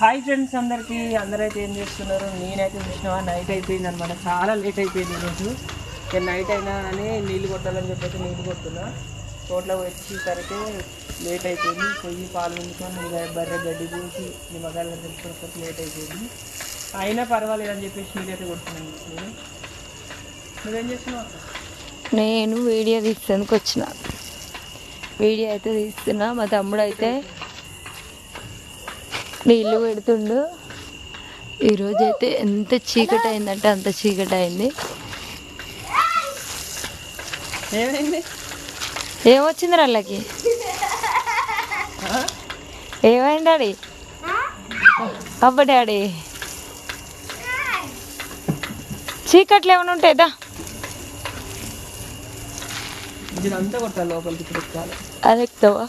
Hi friends అందరైతే ఏం చేస్తున్నారు? నేనైతే చూసినా నైట్ అయిపోయింది అనమాట, చాలా లేట్ అయిపోయింది ఈరోజు. ఇక నైట్ అయినా కానీ నీళ్ళు కొట్టాలని చెప్పేసి నీళ్ళు కొడుతున్నా. తోటలో వచ్చేసరికి లేట్ అయిపోయింది. పొయ్యి పాలు నిండుకొని బర్రె గడ్డి పూసి నిమ్మకాయలు తెలుసుకునేసరికి లేట్ అయిపోయింది. అయినా పర్వాలేదని చెప్పేసి నీళ్ళైతే కొడుతున్నాను. నేను నువ్వేం చేస్తున్నావు? నేను వీడియో తీసేందుకు వచ్చిన. వీడియో అయితే తీస్తున్నా. మా తమ్ముడు అయితే నీళ్ళు పెడుతుండు. ఈరోజు అయితే ఎంత చీకటి అయిందంటే అంత చీకటి అయింది. ఏమైంది? ఏమొచ్చింది వాళ్ళకి? ఏమైంది డాడీ? అబ్బా డాడీ, చీకట్లు ఏమైనా ఉంటాయిదా? ఇదంతా కొట్టాలి లోపలికి, ఇప్పుడు ఎక్కాలి. అది ఎక్కుతావా?